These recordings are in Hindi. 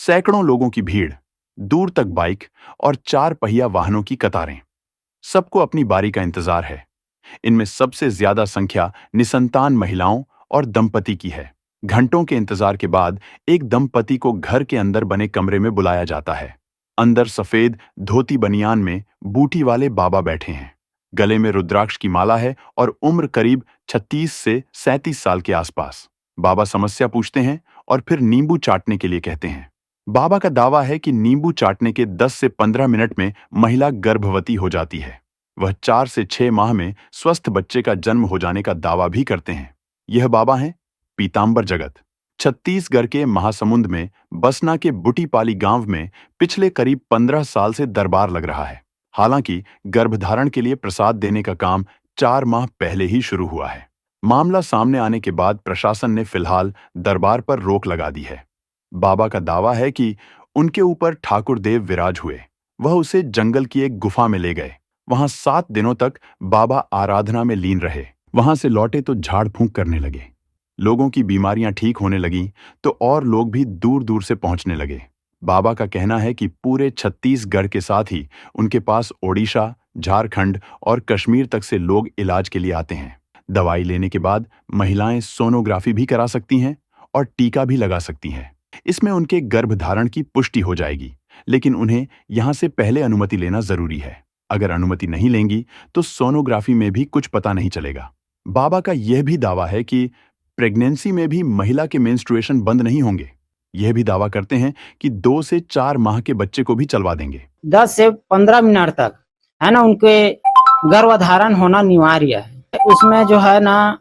सैकड़ों लोगों की भीड़, दूर तक बाइक और चार पहिया वाहनों की कतारें। सबको अपनी बारी का इंतजार है। इनमें सबसे ज्यादा संख्या निसंतान महिलाओं और दंपति की है। घंटों के इंतजार के बाद एक दंपति को घर के अंदर बने कमरे में बुलाया जाता है। अंदर सफेद धोती बनियान में बूटी वाले बाबा बैठे हैं। गले में रुद्राक्ष की माला है और उम्र करीब 36 से 37 साल के आसपास। बाबा समस्या पूछते हैं और फिर नींबू चाटने के लिए कहते हैं। बाबा का दावा है कि नींबू चाटने के 10 से 15 मिनट में महिला गर्भवती हो जाती है। वह 4 से 6 माह में स्वस्थ बच्चे का जन्म हो जाने का दावा भी करते हैं। यह बाबा हैं पीतांबर जगत। छत्तीसगढ़ के महासमुंद में बसना के बुटीपाली गांव में पिछले करीब 15 साल से दरबार लग रहा है। हालांकि गर्भधारण के लिए प्रसाद देने का काम 4 माह पहले ही शुरू हुआ है। मामला सामने आने के बाद प्रशासन ने फिलहाल दरबार पर रोक लगा दी है। बाबा का दावा है कि उनके ऊपर ठाकुर देव विराज हुए। वह उसे जंगल की एक गुफा में ले गए। वहां 7 दिनों तक बाबा आराधना में लीन रहे। वहां से लौटे तो झाड़ फूंक करने लगे। लोगों की बीमारियां ठीक होने लगीं तो और लोग भी दूर दूर से पहुंचने लगे। बाबा का कहना है कि पूरे छत्तीसगढ़ के साथ ही उनके पास ओडिशा, झारखंड और कश्मीर तक से लोग इलाज के लिए आते हैं। दवाई लेने के बाद महिलाएं सोनोग्राफी भी करा सकती हैं और टीका भी लगा सकती हैं। इसमें उनके गर्भधारण की पुष्टि हो जाएगी, लेकिन उन्हें यहां से पहले अनुमति लेना जरूरी है। अगर अनुमति नहीं लेंगी तो सोनोग्राफी में भी कुछ पता नहीं चलेगा। बाबा का यह भी दावा है कि प्रेगनेंसी में भी महिला के मेंस्ट्रुएशन बंद नहीं होंगे। यह भी दावा करते हैं कि 2 से 4 माह के बच्चे को भी चलवा देंगे। 10 से 15 मिनट तक है ना, उनके गर्भधारण होना अनिवार्य है। उसमें जो है ना,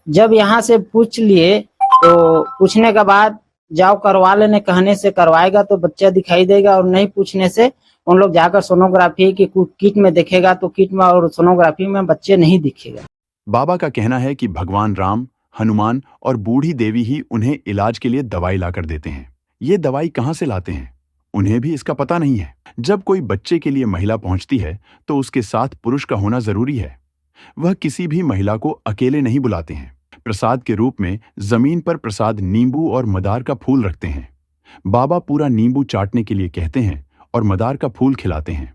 जब यहाँ से पूछ लिए तो पूछने के बाद जाओ करवा लेने कहने से करवाएगा तो बच्चा दिखाई देगा, और नहीं पूछने से उन लोग जाकर सोनोग्राफी की किट में देखेगा तो किट में और सोनोग्राफी में बच्चे नहीं दिखेगा। बाबा का कहना है कि भगवान राम, हनुमान और बूढ़ी देवी ही उन्हें इलाज के लिए दवाई लाकर देते हैं। ये दवाई कहाँ से लाते हैं उन्हें भी इसका पता नहीं है। जब कोई बच्चे के लिए महिला पहुंचती है तो उसके साथ पुरुष का होना जरूरी है। वह किसी भी महिला को अकेले नहीं बुलाते हैं। प्रसाद के रूप में जमीन पर प्रसाद नींबू और मदार का फूल रखते हैं। बाबा पूरा नींबू चाटने के लिए कहते हैं और मदार का फूल खिलाते हैं।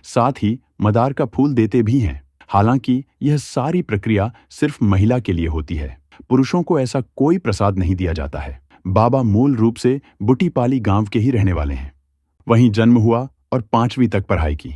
साथ ही मदार का फूल देते भी हैं। हालांकि यह सारी प्रक्रिया सिर्फ महिला के लिए होती है। पुरुषों को ऐसा कोई प्रसाद नहीं दिया जाता है। बाबा मूल रूप से बुटीपाली गांव के ही रहने वाले हैं। वहीं जन्म हुआ और 5वीं तक पढ़ाई की।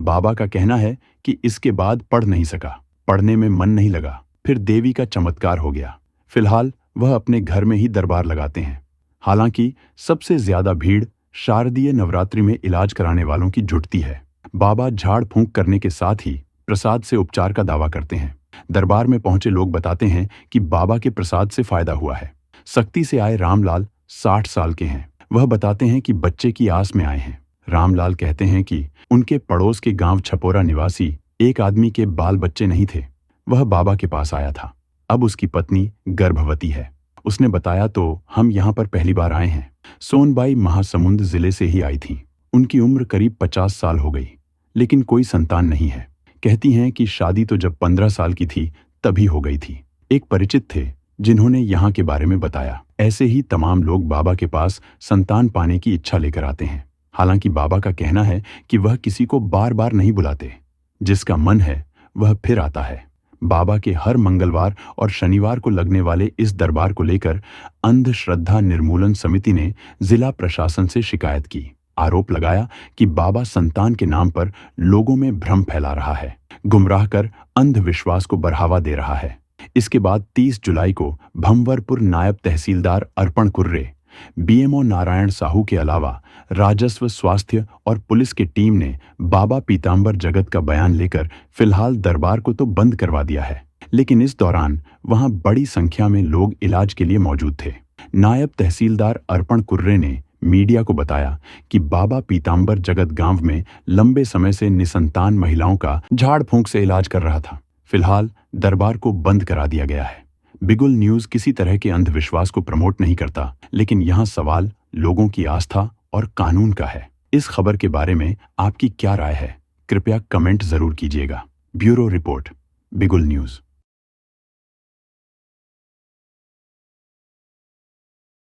बाबा का कहना है कि इसके बाद पढ़ नहीं सका, पढ़ने में मन नहीं लगा। फिर देवी का चमत्कार हो गया। फिलहाल वह अपने घर में ही दरबार लगाते हैं। हालांकि सबसे ज्यादा भीड़ शारदीय नवरात्रि में इलाज कराने वालों की जुटती है। बाबा झाड़ फूंक करने के साथ ही प्रसाद से उपचार का दावा करते हैं। दरबार में पहुंचे लोग बताते हैं कि बाबा के प्रसाद से फायदा हुआ है। सक्ती से आए रामलाल 60 साल के हैं। वह बताते हैं कि बच्चे की आस में आए हैं। रामलाल कहते हैं कि उनके पड़ोस के गांव छपोरा निवासी एक आदमी के बाल बच्चे नहीं थे। वह बाबा के पास आया था। अब उसकी पत्नी गर्भवती है। उसने बताया तो हम यहाँ पर पहली बार आए हैं। सोनबाई महासमुंद जिले से ही आई थी। उनकी उम्र करीब 50 साल हो गई, लेकिन कोई संतान नहीं है। कहती हैं कि शादी तो जब 15 साल की थी तभी हो गई थी। एक परिचित थे जिन्होंने यहाँ के बारे में बताया। ऐसे ही तमाम लोग बाबा के पास संतान पाने की इच्छा लेकर आते हैं। हालांकि बाबा का कहना है कि वह किसी को बार बार नहीं बुलाते। जिसका मन है वह फिर आता है। बाबा के हर मंगलवार और शनिवार को लगने वाले इस दरबार को लेकर अंधश्रद्धा निर्मूलन समिति ने जिला प्रशासन से शिकायत की। आरोप लगाया कि बाबा संतान के नाम पर लोगों में भ्रम फैला रहा है, गुमराह कर अंधविश्वास को बढ़ावा दे रहा है। इसके बाद 30 जुलाई को भंवरपुर नायब तहसीलदार अर्पण कुर्रे, बीएमओ नारायण साहू के अलावा राजस्व, स्वास्थ्य और पुलिस की टीम ने बाबा पीतांबर जगत का बयान लेकर फिलहाल दरबार को तो बंद करवा दिया है, लेकिन इस दौरान वहां बड़ी संख्या में लोग इलाज के लिए मौजूद थे। नायब तहसीलदार अर्पण कुर्रे ने मीडिया को बताया कि बाबा पीतांबर जगत गांव में लंबे समय से निसंतान महिलाओं का झाड़ फूंक से इलाज कर रहा था। फिलहाल दरबार को बंद करा दिया गया है। बिगुल न्यूज किसी तरह के अंधविश्वास को प्रमोट नहीं करता, लेकिन यहाँ सवाल लोगों की आस्था और कानून का है। इस खबर के बारे में आपकी क्या राय है? कृपया कमेंट जरूर कीजिएगा। ब्यूरो रिपोर्ट, बिगुल न्यूज।